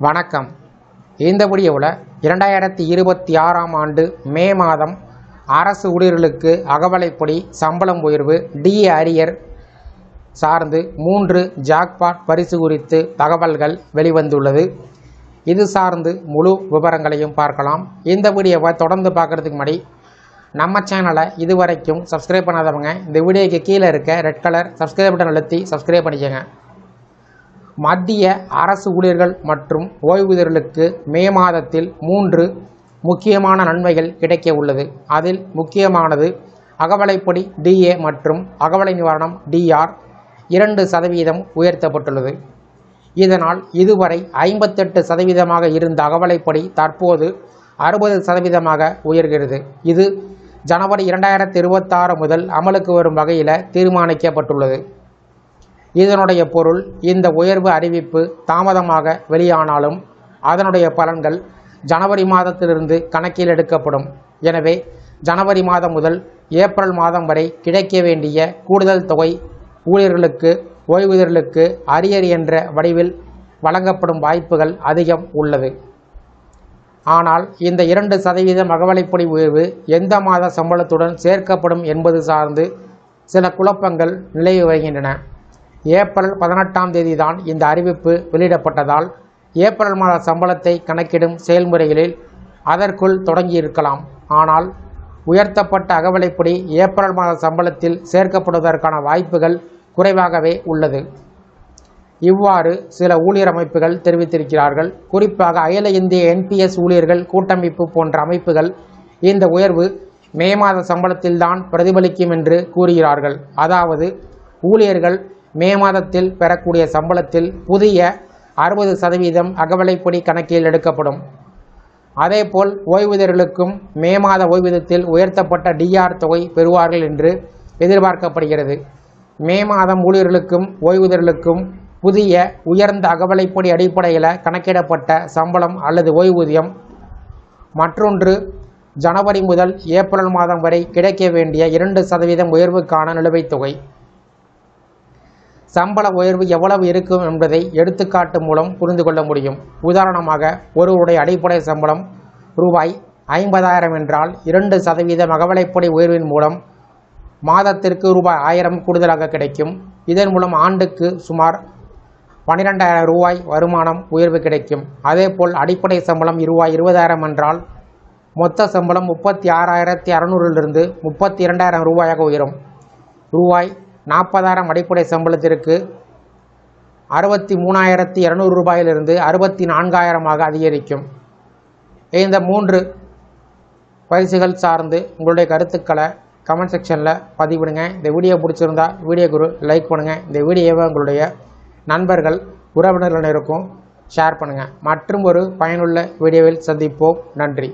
வணக்கம். இந்த வீடியோவில் 2026ஆம் ஆண்டு மே மாதம் அரசு ஊழியர்களுக்கு அகவலைப்படி சம்பளம் உயர்வு, டிஏ அரியர் சார்ந்து 3 ஜாக்பாட் பரிசு குறித்து தகவல்கள் வெளிவந்துள்ளது. இது சார்ந்து முழு விவரங்களையும் பார்க்கலாம். இந்த வீடியோவை தொடர்ந்து பார்க்குறதுக்கு முன்னாடி நம்ம சேனலை இதுவரைக்கும் சப்ஸ்கிரைப் பண்ணாதவங்க இந்த வீடியோக்கு கீழே இருக்க ரெட் கலர் சப்ஸ்கிரைப் பட்டன் அழுத்தி சப்ஸ்கிரைப் பண்ணிக்கோங்க. மத்திய அரசு ஊழியர்கள் மற்றும் ஓய்வூதியர்களுக்கு மே மாதத்தில் 3 முக்கியமான நன்மைகள் கிடைக்க உள்ளது. அதில் முக்கியமானது அகவலைப்படி டிஏ மற்றும் அகவலை நிவாரணம் டிஆர் 2% உயர்த்தப்பட்டுள்ளது. இதனால் இதுவரை 58% இருந்த அகவலைப்படி தற்போது 60% உயர்கிறது. இது ஜனவரி 2026 முதல் அமலுக்கு வரும் வகையில் தீர்மானிக்கப்பட்டுள்ளது. இதனுடைய பொருள், இந்த உயர்வு அறிவிப்பு தாமதமாக வெளியானாலும் அதனுடைய பலன்கள் ஜனவரி மாதத்திலிருந்து கணக்கில் எடுக்கப்படும். எனவே ஜனவரி மாதம் முதல் ஏப்ரல் மாதம் வரை கிடைக்க வேண்டிய கூடுதல் தொகை ஊழியர்களுக்கு, ஓய்வூதியர்களுக்கு அரியர் என்ற வடிவில் வழங்கப்படும் வாய்ப்புகள் அதிகம் உள்ளது. ஆனால் இந்த 2% அகவலைப்படி உயர்வு எந்த மாத சம்பளத்துடன் சேர்க்கப்படும் என்பது சார்ந்து சில குழப்பங்கள் நிலவி வருகின்றன. ஏப்ரல் 18ஆம் தேதி தான் இந்த அறிவிப்பு வெளியிடப்பட்டதால் ஏப்ரல் மாத சம்பளத்தை கணக்கிடும் செயல்முறைகளில் அதற்குள் தொடங்கியிருக்கலாம். ஆனால் உயர்த்தப்பட்ட அகவலைப்படி ஏப்ரல் மாத சம்பளத்தில் சேர்க்கப்படுவதற்கான வாய்ப்புகள் குறைவாகவே உள்ளது. இவ்வாறு சில ஊழியர் அமைப்புகள் தெரிவித்திருக்கிறார்கள். குறிப்பாக அகில இந்திய என்பிஎஸ் ஊழியர்கள் கூட்டமைப்பு போன்ற அமைப்புகள் இந்த உயர்வு மே மாத சம்பளத்தில்தான் பிரதிபலிக்கும் என்று கூறுகிறார்கள். அதாவது ஊழியர்கள் மே மாதத்தில் பெறக்கூடிய சம்பளத்தில் புதிய 60% அகவலைப்படி கணக்கில் எடுக்கப்படும். அதேபோல் ஓய்வூதியர்களுக்கும் மே மாத ஓய்வூதியத்தில் உயர்த்தப்பட்ட டிஆர் தொகை பெறுவார்கள் என்று எதிர்பார்க்கப்படுகிறது. மே மாதம் ஊழியர்களுக்கும் ஓய்வூதியர்களுக்கும் புதிய உயர்ந்த அகவலைப்படி அடிப்படையில் கணக்கிடப்பட்ட சம்பளம் அல்லது ஓய்வூதியம். மற்றொன்று, ஜனவரி முதல் ஏப்ரல் மாதம் வரை கிடைக்க வேண்டிய 2% உயர்வுக்கான நிலுவைத் தொகை. சம்பள உயர்வு எவ்வளவு இருக்கும் என்பதை எடுத்துக்காட்டு மூலம் புரிந்து கொள்ள முடியும். உதாரணமாக, ஒருவருடைய அடிப்படை சம்பளம் ரூபாய் 50,000 என்றால் 2% அகவலைப்படி உயர்வின் மூலம் மாதத்திற்கு ரூபாய் 1000 கூடுதலாக கிடைக்கும். இதன் மூலம் ஆண்டுக்கு சுமார் 12,000 ரூபாய் வருமானம் உயர்வு கிடைக்கும். அதேபோல் அடிப்படை சம்பளம் ரூபாய் 20,000 என்றால் மொத்த சம்பளம் 36,600 32,000 ரூபாயாக உயரும். ரூபாய் 40,000 அடிப்படை சம்பளத்திற்கு 63,200 ரூபாயிலிருந்து 64,000 அதிகரிக்கும். இந்த 3 பரிசுகள் சார்ந்து உங்களுடைய கருத்துக்களை கமெண்ட் செக்ஷனில் பதிவிடுங்க. இந்த வீடியோ பிடிச்சிருந்தா வீடியோக்கு லைக் பண்ணுங்கள். இந்த வீடியோவை உங்களுடைய நண்பர்கள், உறவினர்கள் இருக்கும் ஷேர் பண்ணுங்கள். மற்றும் ஒரு பயனுள்ள வீடியோவில் சந்திப்போம். நன்றி.